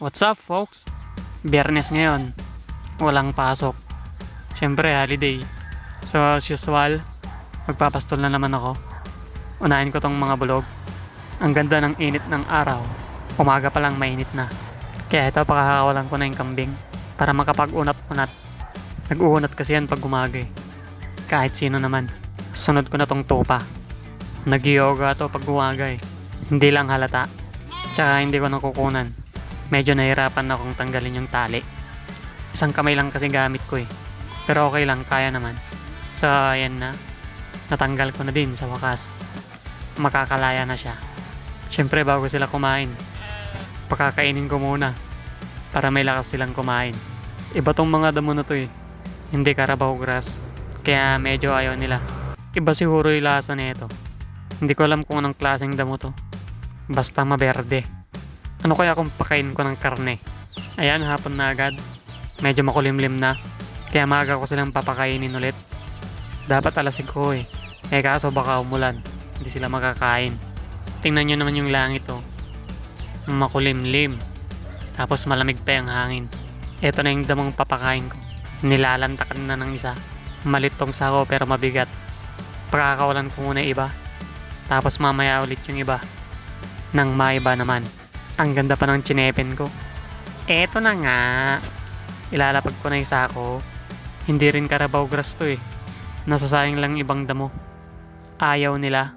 What's up, folks? Biyernes ngayon. Walang pasok. Siyempre, holiday. So, as usual, magpapastol na naman ako. Unahin ko tong mga bulog. Ang ganda ng init ng araw. Umaga pa lang mainit na. Kaya ito, pakakawalan ko na yung kambing para makapag-unat-unat. Nag-uunat kasi yan pag umaga eh. Kahit sino naman. Sunod ko na tong tupa. Nag-yoga to pag umaga eh. Hindi lang halata. Tsaka hindi ko nakukunan. Medyo nahirapan na akong tanggalin yung tali. Isang kamay lang kasi gamit ko eh. Pero okay lang, kaya naman. So ayan na. Natanggal ko na din sa wakas. Makakalaya na siya. Siyempre bago sila kumain, pakakainin ko muna para may lakas silang kumain. Iba tong mga damo na to eh. Hindi Carabao grass. Kaya medyo ayaw nila. Iba siguro yung lasa nito. Hindi ko alam kung anong klaseng damo to. Basta maberde. Ano kaya kung pakain ko ng karne? Ayan, hapon na agad. Medyo makulimlim na. Kaya maaga ko silang papakainin ulit. Dapat alasig ko eh. Kaso baka umulan. Hindi sila makakain. Tingnan nyo naman yung langit oh. Makulimlim. Tapos malamig pa yung hangin. Ito na yung damong papakain ko. Nilalantakan na ng isa. Malitong sako pero mabigat. Pakakawalan ko muna iba. Tapos mamaya ulit yung iba. Nang maiba naman. Ang ganda pa ng chinepen ko. Eto na nga. Ilalapag ko na yung sako. Hindi rin Carabao grass to eh. Nasasayang lang ibang damo. Ayaw nila.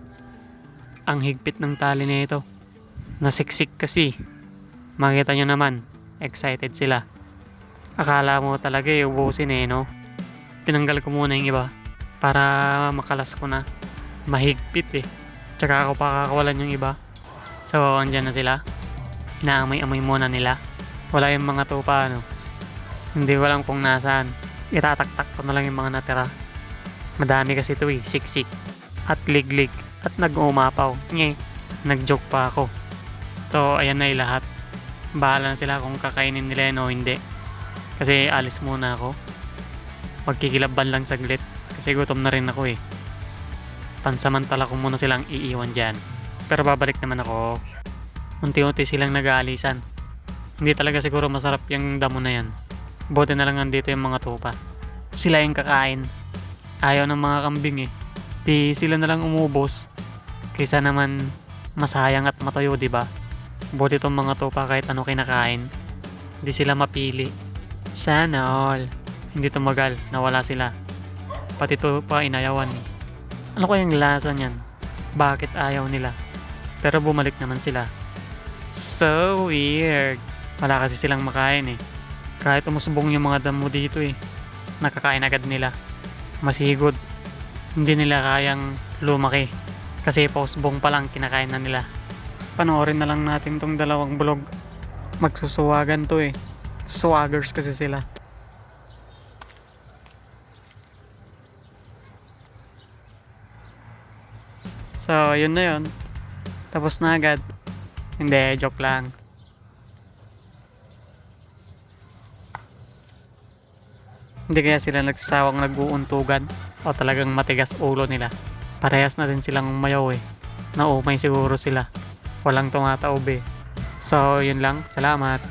Ang higpit ng tali nito. Nasiksik kasi. Makita nyo naman. Excited sila. Akala mo talaga ubusin eh no. Tinanggal ko muna yung iba. Para makalas ko na. Mahigpit eh. Tsaka ako pakakawalan yung iba. So andyan na sila. Inaamoy-amoy muna nila. Wala yung mga tupa ano. Hindi ko alam kung nasaan. Itataktak ko na lang yung mga natira. Madami kasi ito eh. Siksik. At liglig. At nag-umapaw. Nye. Nag-joke pa ako. So ayan na yung lahat. Bahala na sila kung kakainin nila yun o hindi. Kasi alis muna ako. Magkikilaban lang saglit. Kasi gutom na rin ako eh. Pansamantala ko muna silang iiwan dyan. Pero babalik naman ako. Unti-unti silang nag-aalisan. Hindi talaga siguro masarap yung damo na yan. Buti na lang nandito yung mga tupa. Sila yung kakain. Ayaw ng mga kambing eh. Di sila na lang umubos. Kaysa naman masayang at matayo, diba? Buti tong mga tupa kahit ano kinakain. Hindi sila mapili. Sana all. Hindi tumagal. Nawala sila. Pati tupa inayawan. Ano kayang lasa niyan? Bakit ayaw nila? Pero bumalik naman sila. So weird. Wala kasi silang makain eh. Kahit umusbong yung mga damo dito eh. Nakakain agad nila. Masigod. Hindi nila kayang lumaki. Kasi pausbong pa lang kinakain na nila. Panoorin na lang natin tong dalawang bulog. Magsusuwagan to eh. Swaggers kasi sila. So yun na yun. Tapos na agad. Hindi, joke lang. Hindi kaya sila nagsasawang nag-uuntugan o talagang matigas ulo nila. Parehas na din silang mayaw eh. Naumay siguro sila. Walang tumataob eh. So yun lang. Salamat.